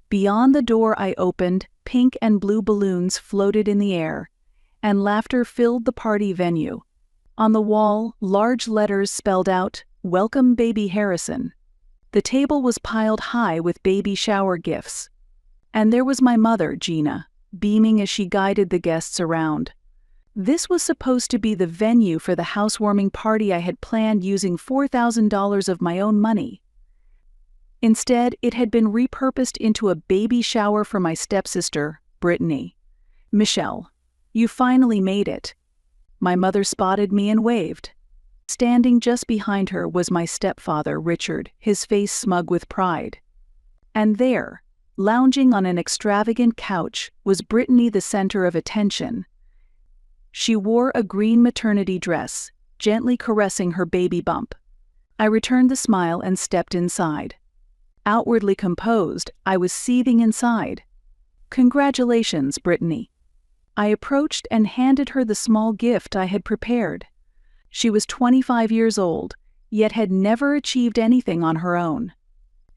Beyond the door I opened, pink and blue balloons floated in the air, and laughter filled the party venue. On the wall, large letters spelled out, "Welcome Baby Harrison." The table was piled high with baby shower gifts. And there was my mother, Gina, beaming as she guided the guests around. This was supposed to be the venue for the housewarming party I had planned using $4,000 of my own money. Instead, it had been repurposed into a baby shower for my stepsister, Brittany. "Michelle, you finally made it." My mother spotted me and waved. Standing just behind her was my stepfather, Richard, his face smug with pride. And there, lounging on an extravagant couch, was Brittany, the center of attention. She wore a green maternity dress, gently caressing her baby bump. I returned the smile and stepped inside. Outwardly composed, I was seething inside. "Congratulations, Brittany." I approached and handed her the small gift I had prepared. She was 25 years old, yet had never achieved anything on her own.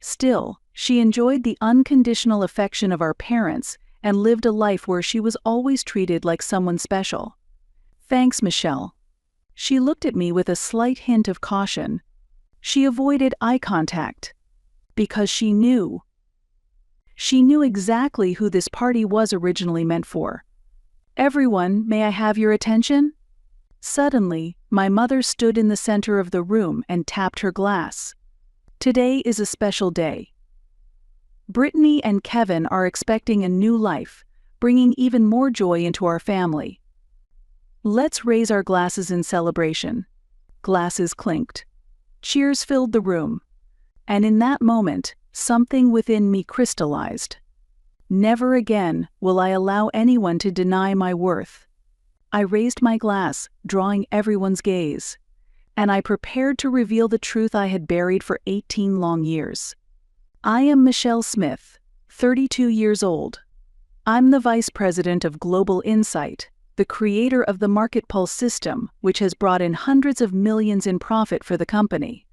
Still, she enjoyed the unconditional affection of our parents and lived a life where she was always treated like someone special. "Thanks, Michelle." She looked at me with a slight hint of caution. She avoided eye contact. Because she knew. She knew exactly who this party was originally meant for. "Everyone, may I have your attention?" Suddenly, my mother stood in the center of the room and tapped her glass. "Today is a special day. Brittany and Kevin are expecting a new life, bringing even more joy into our family. Let's raise our glasses in celebration." Glasses clinked. Cheers filled the room. And in that moment, something within me crystallized. Never again will I allow anyone to deny my worth. I raised my glass, drawing everyone's gaze, and I prepared to reveal the truth I had buried for 18 long years. I am Michelle Smith, 32 years old. I'm the Vice President of Global Insight, the creator of the Market Pulse system, which has brought in hundreds of millions in profit for the company.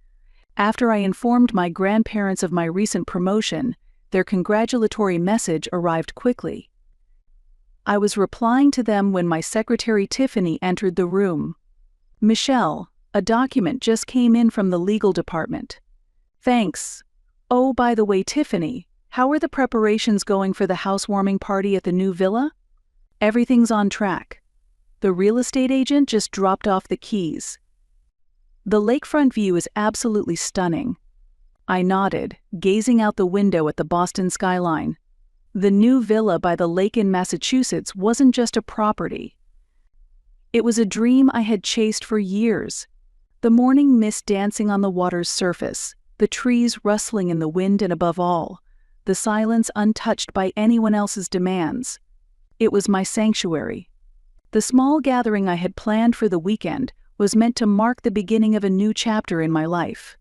After I informed my grandparents of my recent promotion, their congratulatory message arrived quickly. I was replying to them when my secretary Tiffany entered the room. "Michelle, a document just came in from the legal department." "Thanks. Oh, by the way, Tiffany, how are the preparations going for the housewarming party at the new villa?" "Everything's on track. The real estate agent just dropped off the keys. The lakefront view is absolutely stunning." I nodded, gazing out the window at the Boston skyline. The new villa by the lake in Massachusetts wasn't just a property. It was a dream I had chased for years. The morning mist dancing on the water's surface, the trees rustling in the wind, and above all, the silence untouched by anyone else's demands. It was my sanctuary. The small gathering I had planned for the weekend was meant to mark the beginning of a new chapter in my life.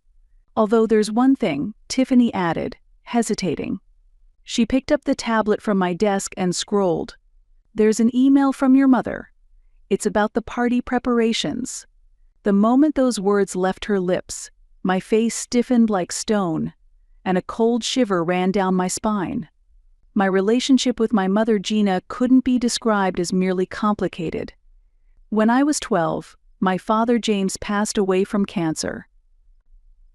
"Although there's one thing," Tiffany added, hesitating. She picked up the tablet from my desk and scrolled. "There's an email from your mother. It's about the party preparations." The moment those words left her lips, my face stiffened like stone, and a cold shiver ran down my spine. My relationship with my mother, Gina, couldn't be described as merely complicated. When I was 12, my father, James, passed away from cancer.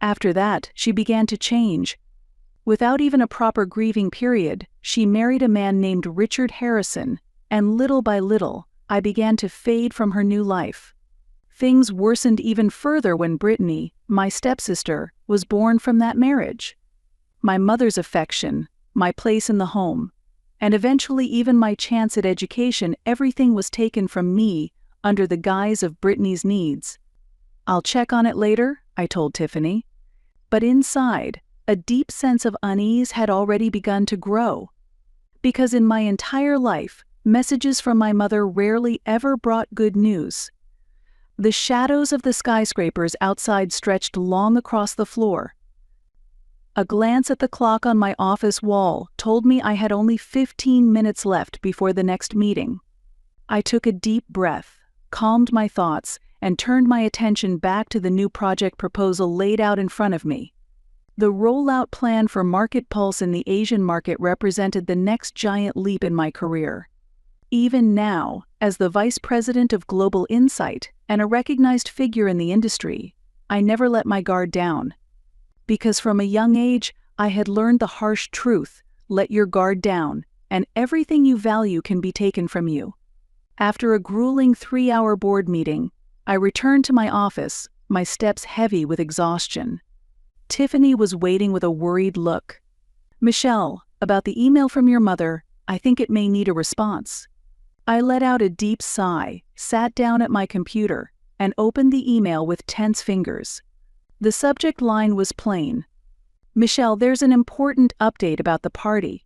After that, she began to change. Without even a proper grieving period, she married a man named Richard Harrison, and little by little, I began to fade from her new life. Things worsened even further when Brittany, my stepsister, was born from that marriage. My mother's affection, my place in the home, and eventually even my chance at education, everything was taken from me under the guise of Brittany's needs. "I'll check on it later," I told Tiffany. But inside, a deep sense of unease had already begun to grow. Because in my entire life, messages from my mother rarely ever brought good news. The shadows of the skyscrapers outside stretched long across the floor. A glance at the clock on my office wall told me I had only 15 minutes left before the next meeting. I took a deep breath, calmed my thoughts, and turned my attention back to the new project proposal laid out in front of me. The rollout plan for Market Pulse in the Asian market represented the next giant leap in my career. Even now, as the Vice President of Global Insight and a recognized figure in the industry, I never let my guard down. Because from a young age, I had learned the harsh truth: let your guard down, and everything you value can be taken from you. After a grueling 3-hour board meeting, I returned to my office, my steps heavy with exhaustion. Tiffany was waiting with a worried look. "Michelle, about the email from your mother, I think it may need a response." I let out a deep sigh, sat down at my computer, and opened the email with tense fingers. The subject line was plain: "Michelle, there's an important update about the party."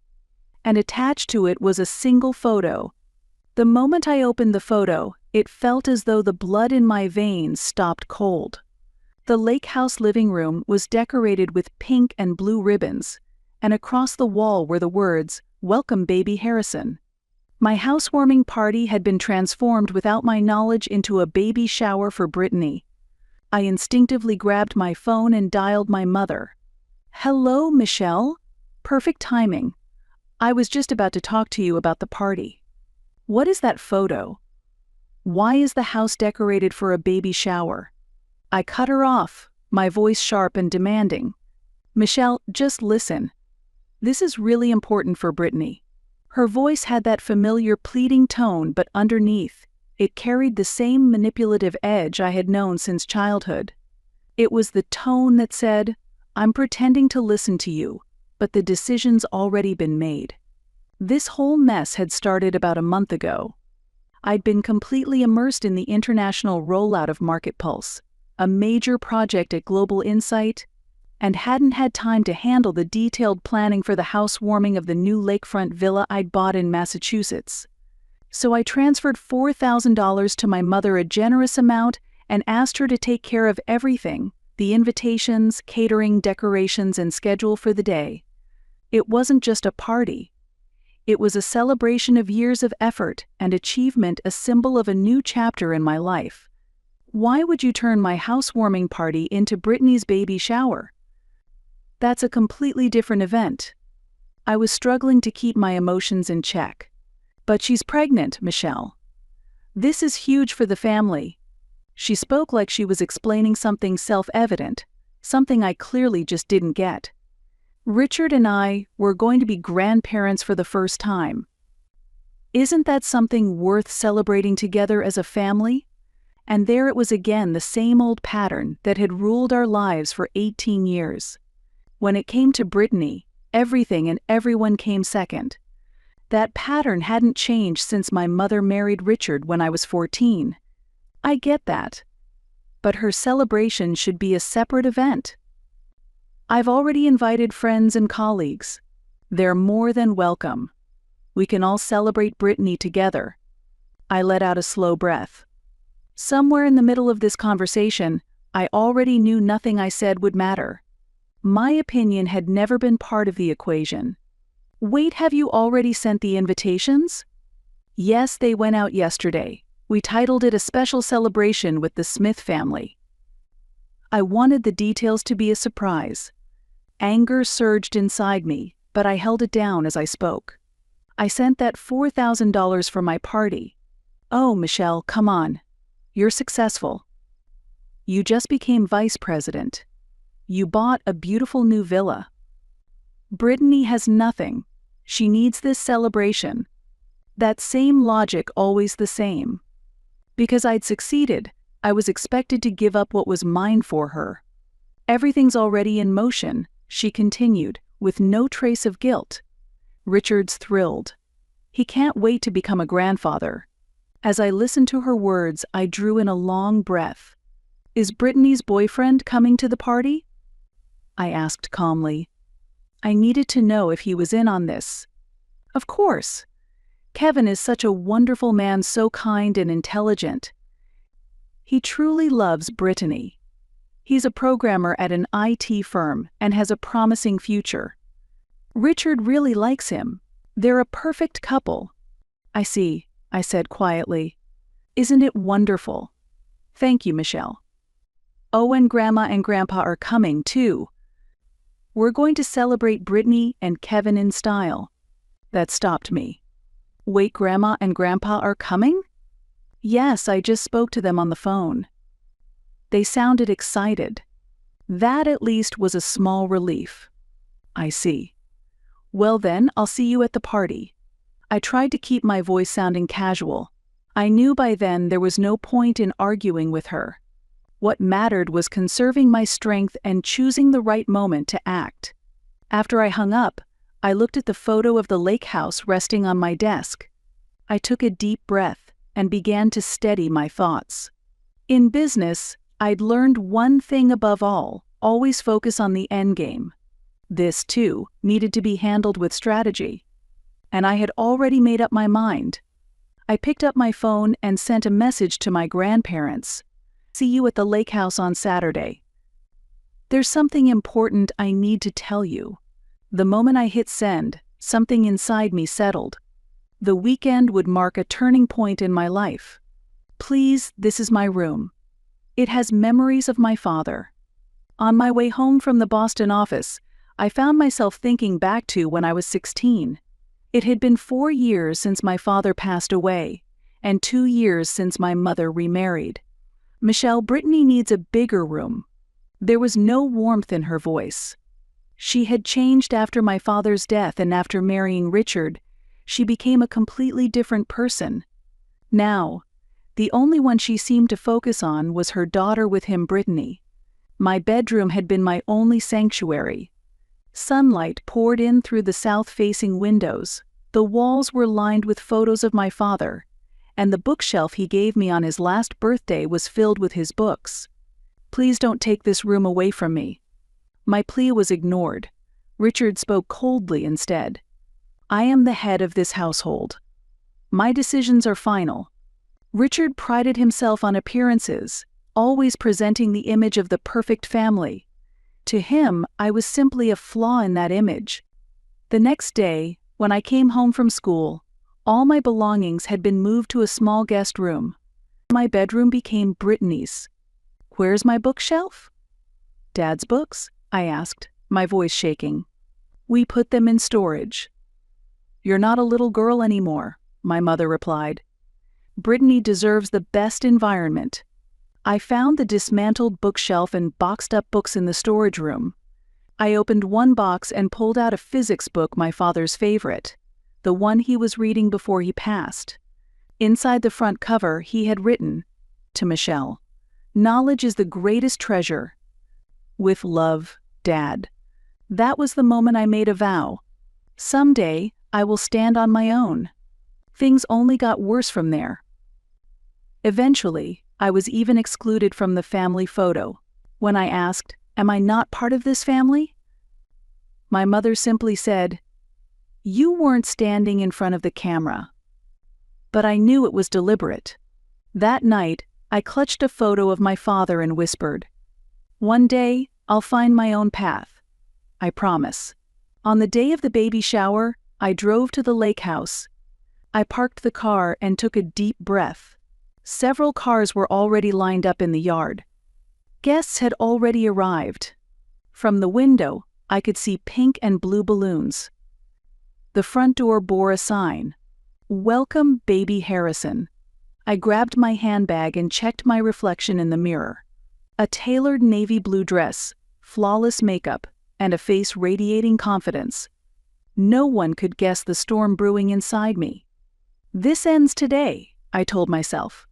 And attached to it was a single photo. The moment I opened the photo, it felt as though the blood in my veins stopped cold. The lake house living room was decorated with pink and blue ribbons, and across the wall were the words, "Welcome, baby Harrison." My housewarming party had been transformed without my knowledge into a baby shower for Brittany. I instinctively grabbed my phone and dialed my mother. "Hello, Michelle. Perfect timing. I was just about to talk to you about the party. What is that photo? Why is the house decorated for a baby shower?" I cut her off, my voice sharp and demanding. "Michelle, just listen. This is really important for Brittany." Her voice had that familiar pleading tone, but underneath, it carried the same manipulative edge I had known since childhood. It was the tone that said, "I'm pretending to listen to you, but the decision's already been made." This whole mess had started about a month ago. I'd been completely immersed in the international rollout of Market Pulse, a major project at Global Insight, and hadn't had time to handle the detailed planning for the housewarming of the new lakefront villa I'd bought in Massachusetts. So I transferred $4,000 to my mother, a generous amount, and asked her to take care of everything: the invitations, catering, decorations, and schedule for the day. It wasn't just a party. It was a celebration of years of effort and achievement, a symbol of a new chapter in my life. Why would you turn my housewarming party into Brittany's baby shower? That's a completely different event. I was struggling to keep my emotions in check. "But she's pregnant, Michelle. This is huge for the family." She spoke like she was explaining something self-evident, something I clearly just didn't get. "Richard and I were going to be grandparents for the first time. Isn't that something worth celebrating together as a family?" And there it was again, the same old pattern that had ruled our lives for 18 years. When it came to Brittany, everything and everyone came second. That pattern hadn't changed since my mother married Richard when I was 14. I get that. But her celebration should be a separate event. "I've already invited friends and colleagues. They're more than welcome. We can all celebrate Brittany together." I let out a slow breath. Somewhere in the middle of this conversation, I already knew nothing I said would matter. My opinion had never been part of the equation. "Wait, have you already sent the invitations?" "Yes, they went out yesterday. We titled it a special celebration with the Smith family." I wanted the details to be a surprise. Anger surged inside me, but I held it down as I spoke. "I sent that $4,000 for my party." "Oh, Michelle, come on. You're successful. You just became vice president. You bought a beautiful new villa. Brittany has nothing. She needs this celebration." That same logic, always the same. Because I'd succeeded, I was expected to give up what was mine for her. "Everything's already in motion," she continued, with no trace of guilt. "Richard's thrilled. He can't wait to become a grandfather." As I listened to her words, I drew in a long breath. "Is Brittany's boyfriend coming to the party?" I asked calmly. I needed to know if he was in on this. "Of course. Kevin is such a wonderful man, so kind and intelligent. He truly loves Brittany. He's a programmer at an IT firm and has a promising future. Richard really likes him. They're a perfect couple." "I see," I said quietly. "Isn't it wonderful?" "Thank you, Michelle." "Oh, and Grandma and Grandpa are coming, too." We're going to celebrate Brittany and Kevin in style." That stopped me. "Wait, Grandma and Grandpa are coming?" "Yes, I just spoke to them on the phone." They sounded excited. That at least was a small relief. "I see. Well then, I'll see you at the party." I tried to keep my voice sounding casual. I knew by then there was no point in arguing with her. What mattered was conserving my strength and choosing the right moment to act. After I hung up, I looked at the photo of the lake house resting on my desk. I took a deep breath and began to steady my thoughts. In business, I'd learned one thing above all: always focus on the end game. This, too, needed to be handled with strategy. And I had already made up my mind. I picked up my phone and sent a message to my grandparents. "See you at the lake house on Saturday. There's something important I need to tell you." The moment I hit send, something inside me settled. The weekend would mark a turning point in my life. "Please, this is my room. It has memories of my father." On my way home from the Boston office, I found myself thinking back to when I was 16. It had been 4 years since my father passed away, and 2 years since my mother remarried. "Michelle, Brittany needs a bigger room." There was no warmth in her voice. She had changed after my father's death, and after marrying Richard, she became a completely different person. Now, the only one she seemed to focus on was her daughter with him, Brittany. My bedroom had been my only sanctuary. Sunlight poured in through the south-facing windows. The walls were lined with photos of my father, and the bookshelf he gave me on his last birthday was filled with his books. "Please don't take this room away from me." My plea was ignored. Richard spoke coldly instead. "I am the head of this household. My decisions are final." Richard prided himself on appearances, always presenting the image of the perfect family. To him, I was simply a flaw in that image. The next day, when I came home from school, all my belongings had been moved to a small guest room. My bedroom became Brittany's. "Where's my bookshelf?" "Dad's books?" I asked, my voice shaking. "We put them in storage." "You're not a little girl anymore," my mother replied. "Brittany deserves the best environment." I found the dismantled bookshelf and boxed up books in the storage room. I opened one box and pulled out a physics book, my father's favorite, the one he was reading before he passed. Inside the front cover, he had written, "To Michelle, knowledge is the greatest treasure. With love, Dad." That was the moment I made a vow. Someday, I will stand on my own. Things only got worse from there. Eventually, I was even excluded from the family photo. When I asked, "Am I not part of this family?" my mother simply said, "You weren't standing in front of the camera." But I knew it was deliberate. That night, I clutched a photo of my father and whispered, "One day, I'll find my own path. I promise." On the day of the baby shower, I drove to the lake house. I parked the car and took a deep breath. Several cars were already lined up in the yard. Guests had already arrived. From the window, I could see pink and blue balloons. The front door bore a sign, "Welcome, Baby Harrison." I grabbed my handbag and checked my reflection in the mirror. A tailored navy blue dress, flawless makeup, and a face radiating confidence. No one could guess the storm brewing inside me. "This ends today," I told myself.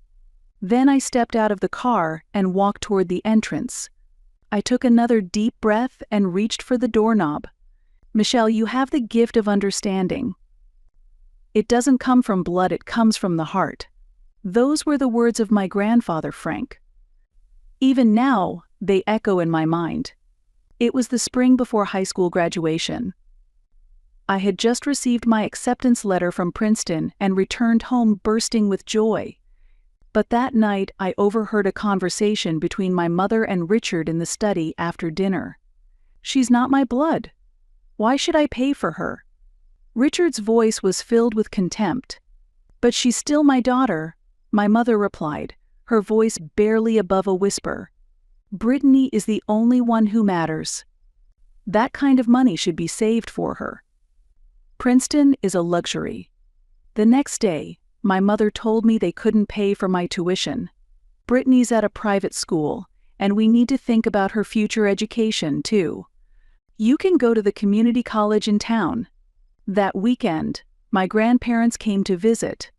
Then I stepped out of the car and walked toward the entrance. I took another deep breath and reached for the doorknob. "Michelle, you have the gift of understanding. It doesn't come from blood, it comes from the heart." Those were the words of my grandfather, Frank. Even now, they echo in my mind. It was the spring before high school graduation. I had just received my acceptance letter from Princeton and returned home bursting with joy. But that night, I overheard a conversation between my mother and Richard in the study after dinner. "She's not my blood. Why should I pay for her?" Richard's voice was filled with contempt. "But she's still my daughter," my mother replied, her voice barely above a whisper. "Brittany is the only one who matters." That kind of money should be saved for her. Princeton is a luxury. The next day, my mother told me they couldn't pay for my tuition. Brittany's at a private school, and we need to think about her future education, too. You can go to the community college in town. That weekend, my grandparents came to visit.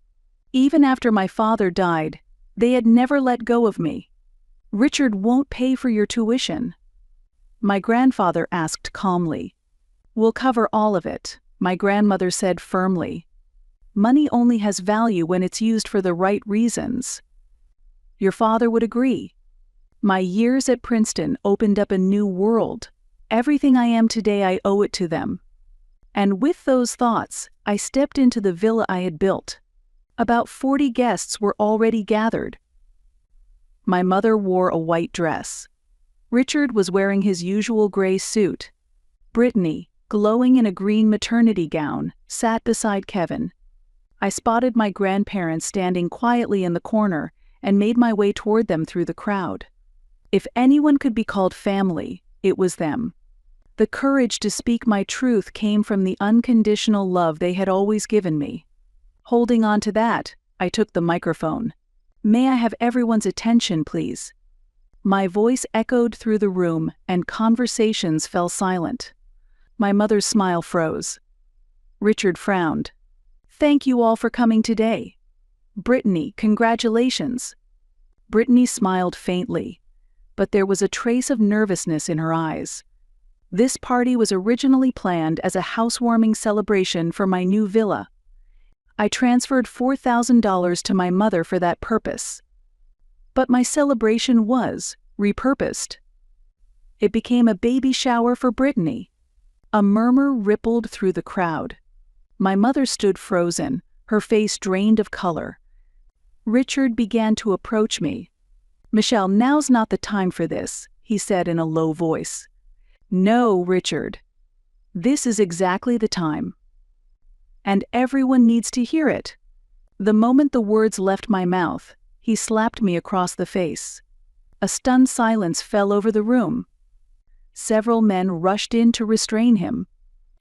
Even after my father died, they had never let go of me. Richard won't pay for your tuition. My grandfather asked calmly. We'll cover all of it, my grandmother said firmly. Money only has value when it's used for the right reasons. Your father would agree. My years at Princeton opened up a new world. Everything I am today, I owe it to them. And with those thoughts, I stepped into the villa I had built. About 40 guests were already gathered. My mother wore a white dress. Richard was wearing his usual gray suit. Brittany, glowing in a green maternity gown, sat beside Kevin. I spotted my grandparents standing quietly in the corner and made my way toward them through the crowd. If anyone could be called family, it was them. The courage to speak my truth came from the unconditional love they had always given me. Holding on to that, I took the microphone. May I have everyone's attention, please? My voice echoed through the room, and conversations fell silent. My mother's smile froze. Richard frowned. Thank you all for coming today. Brittany, congratulations. Brittany smiled faintly, but there was a trace of nervousness in her eyes. This party was originally planned as a housewarming celebration for my new villa. I transferred $4,000 to my mother for that purpose. But my celebration was repurposed. It became a baby shower for Brittany. A murmur rippled through the crowd. My mother stood frozen, her face drained of color. Richard began to approach me. Michelle, now's not the time for this, he said in a low voice. No, Richard. This is exactly the time. And everyone needs to hear it. The moment the words left my mouth, he slapped me across the face. A stunned silence fell over the room. Several men rushed in to restrain him.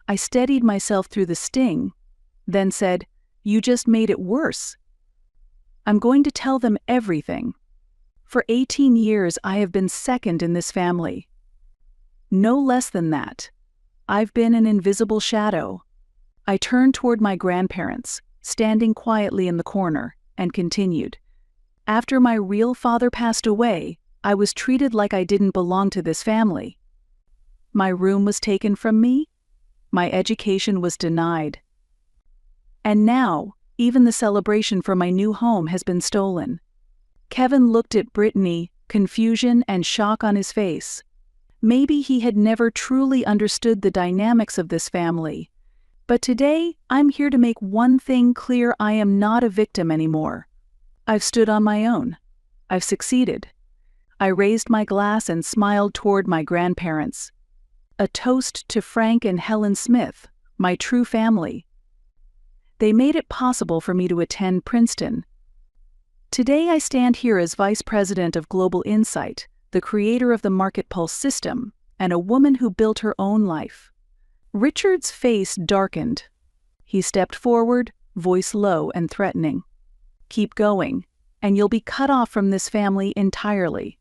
I steadied myself through the sting, then said, You just made it worse. I'm going to tell them everything. For 18 years, I have been second in this family. No less than that. I've been an invisible shadow. I turned toward my grandparents, standing quietly in the corner, and continued. After my real father passed away, I was treated like I didn't belong to this family. My room was taken from me. My education was denied. And now, even the celebration for my new home has been stolen. Kevin looked at Brittany, confusion and shock on his face. Maybe he had never truly understood the dynamics of this family. But today, I'm here to make one thing clear: I am not a victim anymore. I've stood on my own. I've succeeded. I raised my glass and smiled toward my grandparents. A toast to Frank and Helen Smith, my true family. They made it possible for me to attend Princeton. Today I stand here as Vice President of Global Insight, the creator of the Market Pulse system, and a woman who built her own life. Richard's face darkened. He stepped forward, voice low and threatening. Keep going, and you'll be cut off from this family entirely.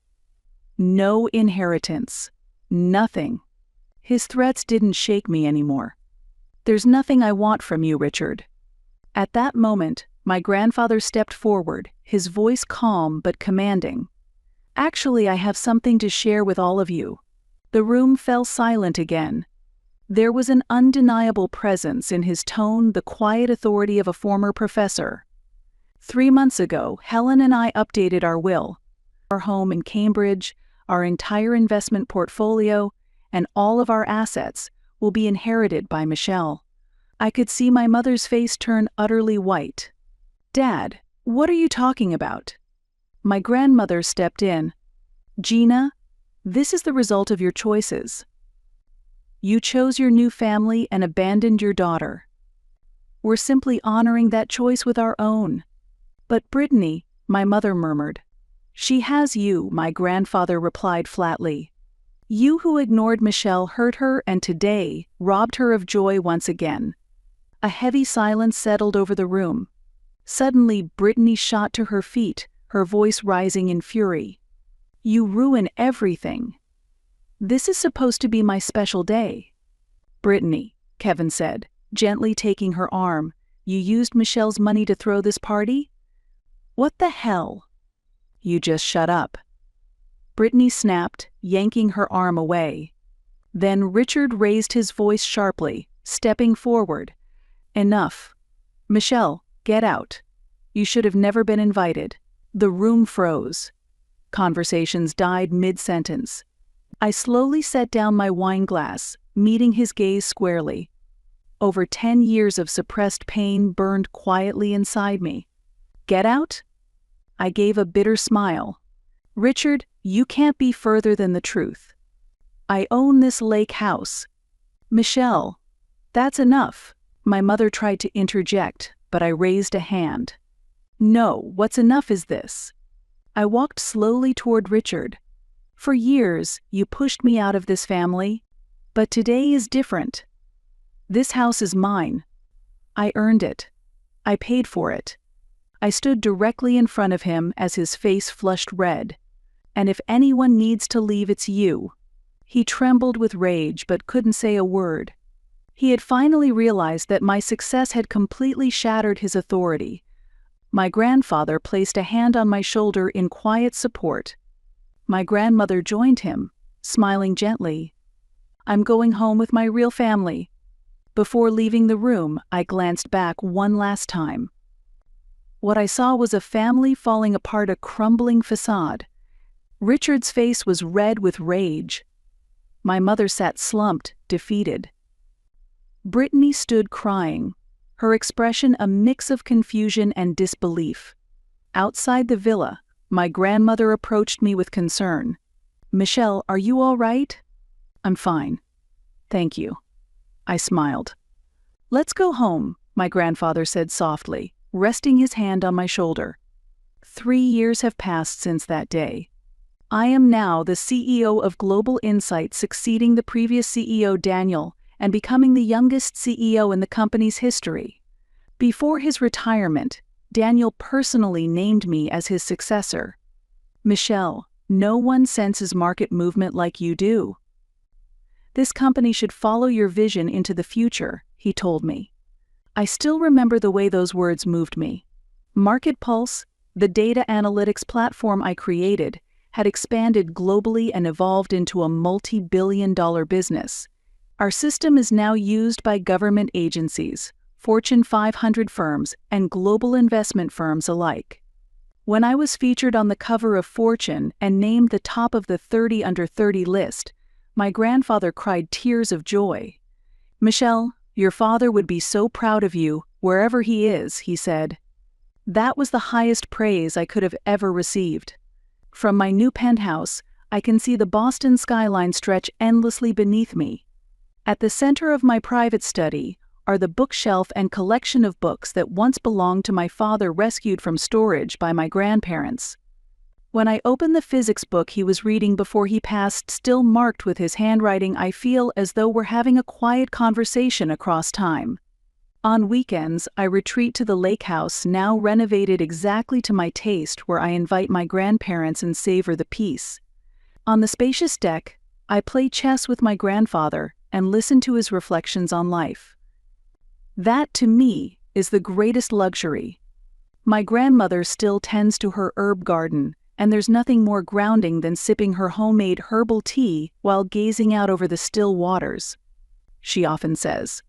No inheritance. Nothing. His threats didn't shake me anymore. There's nothing I want from you, Richard. At that moment, my grandfather stepped forward, his voice calm but commanding. Actually, I have something to share with all of you. The room fell silent again. There was an undeniable presence in his tone, the quiet authority of a former professor. 3 months ago, Helen and I updated our will. Our home in Cambridge, our entire investment portfolio, and all of our assets will be inherited by Michelle. I could see my mother's face turn utterly white. Dad, what are you talking about? My grandmother stepped in. Gina, this is the result of your choices. You chose your new family and abandoned your daughter. We're simply honoring that choice with our own. But Brittany, my mother murmured. She has you, my grandfather replied flatly. You who ignored Michelle hurt her and today robbed her of joy once again. A heavy silence settled over the room. Suddenly, Brittany shot to her feet, her voice rising in fury. You ruin everything. This is supposed to be my special day. Brittany, Kevin said, gently taking her arm, you used Michelle's money to throw this party? What the hell? You just shut up. Brittany snapped, yanking her arm away. Then Richard raised his voice sharply, stepping forward. Enough. Michelle, get out. You should have never been invited. The room froze. Conversations died mid-sentence. I slowly set down my wine glass, meeting his gaze squarely. Over 10 years of suppressed pain burned quietly inside me. Get out? I gave a bitter smile. Richard, you can't be further than the truth. I own this lake house. Michelle, that's enough. My mother tried to interject, but I raised a hand. No, what's enough is this. I walked slowly toward Richard. For years, you pushed me out of this family, but today is different. This house is mine. I earned it. I paid for it. I stood directly in front of him as his face flushed red. And if anyone needs to leave, it's you. He trembled with rage but couldn't say a word. He had finally realized that my success had completely shattered his authority. My grandfather placed a hand on my shoulder in quiet support. My grandmother joined him, smiling gently. I'm going home with my real family. Before leaving the room, I glanced back one last time. What I saw was a family falling apart, a crumbling facade. Richard's face was red with rage. My mother sat slumped, defeated. Brittany stood crying, her expression a mix of confusion and disbelief. Outside the villa, my grandmother approached me with concern. Michelle, are you all right? I'm fine. Thank you. I smiled. Let's go home, my grandfather said softly, resting his hand on my shoulder. 3 years have passed since that day. I am now the CEO of Global Insight, succeeding the previous CEO Daniel and becoming the youngest CEO in the company's history. Before his retirement, Daniel personally named me as his successor. Michelle, no one senses market movement like you do. This company should follow your vision into the future, he told me. I still remember the way those words moved me. Market Pulse, the data analytics platform I created, had expanded globally and evolved into a multi-billion-dollar business. Our system is now used by government agencies, Fortune 500 firms, and global investment firms alike. When I was featured on the cover of Fortune and named the top of the 30 under 30 list, my grandfather cried tears of joy. Michelle, your father would be so proud of you, wherever he is, he said. That was the highest praise I could have ever received. From my new penthouse, I can see the Boston skyline stretch endlessly beneath me. At the center of my private study are the bookshelf and collection of books that once belonged to my father, rescued from storage by my grandparents. When I open the physics book he was reading before he passed, still marked with his handwriting, I feel as though we're having a quiet conversation across time. On weekends, I retreat to the lake house, now renovated exactly to my taste, where I invite my grandparents and savor the peace. On the spacious deck, I play chess with my grandfather and listen to his reflections on life. That, to me, is the greatest luxury. My grandmother still tends to her herb garden, and there's nothing more grounding than sipping her homemade herbal tea while gazing out over the still waters. She often says,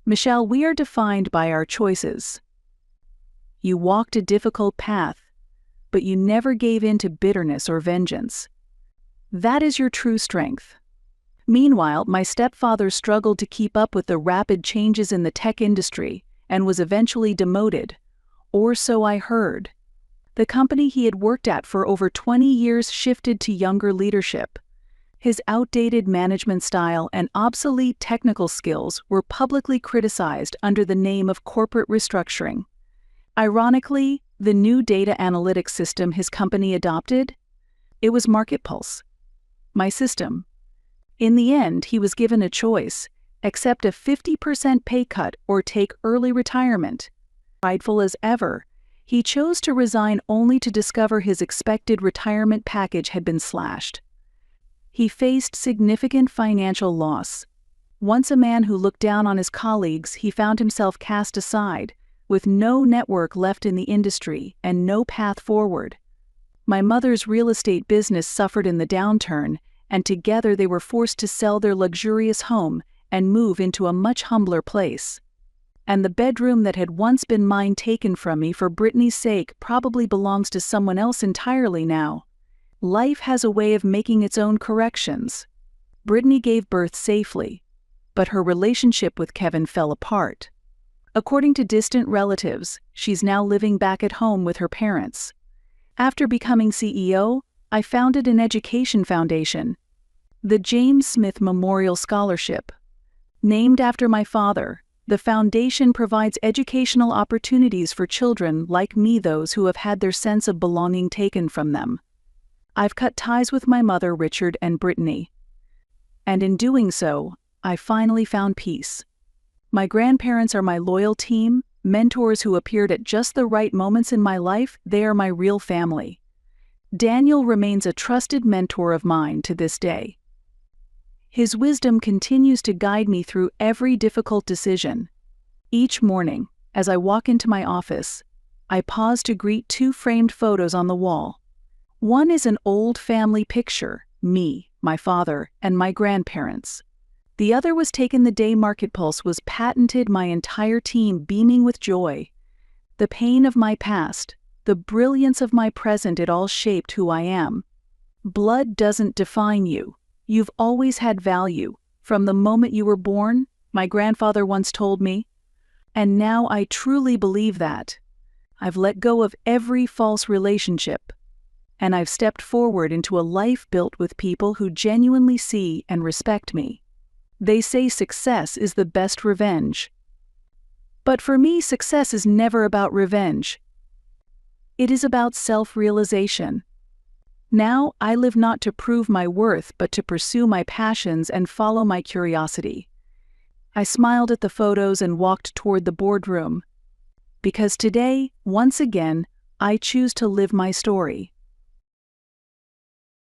Michelle, we are defined by our choices. You walked a difficult path, but you never gave in to bitterness or vengeance. That is your true strength. Meanwhile, my stepfather struggled to keep up with the rapid changes in the tech industry and was eventually demoted, or so I heard. The company he had worked at for over 20 years shifted to younger leadership. His outdated management style and obsolete technical skills were publicly criticized under the name of corporate restructuring. Ironically, the new data analytics system his company adopted? It was Market Pulse. My system, In the end, he was given a choice: accept a 50% pay cut or take early retirement. Prideful as ever, he chose to resign only to discover his expected retirement package had been slashed. He faced significant financial loss. Once a man who looked down on his colleagues, he found himself cast aside, with no network left in the industry and no path forward. My mother's real estate business suffered in the downturn, and together they were forced to sell their luxurious home and move into a much humbler place. And the bedroom that had once been mine, taken from me for Brittany's sake, probably belongs to someone else entirely now. Life has a way of making its own corrections. Brittany gave birth safely, but her relationship with Kevin fell apart. According to distant relatives, she's now living back at home with her parents. After becoming CEO, I founded an education foundation, the James Smith Memorial Scholarship. Named after my father, the foundation provides educational opportunities for children like me, those who have had their sense of belonging taken from them. I've cut ties with my mother, Richard, and Brittany. And in doing so, I finally found peace. My grandparents are my loyal team, mentors who appeared at just the right moments in my life. They are my real family. Daniel remains a trusted mentor of mine to this day. His wisdom continues to guide me through every difficult decision. Each morning, as I walk into my office, I pause to greet two framed photos on the wall. One is an old family picture, me, my father, and my grandparents. The other was taken the day Market Pulse was patented, my entire team beaming with joy. The pain of my past, the brilliance of my present, it all shaped who I am. Blood doesn't define you. You've always had value, from the moment you were born, my grandfather once told me. And now I truly believe that. I've let go of every false relationship, and I've stepped forward into a life built with people who genuinely see and respect me. They say success is the best revenge. But for me, success is never about revenge. It is about self-realization. Now, I live not to prove my worth, but to pursue my passions and follow my curiosity. I smiled at the photos and walked toward the boardroom. Because today, once again, I choose to live my story.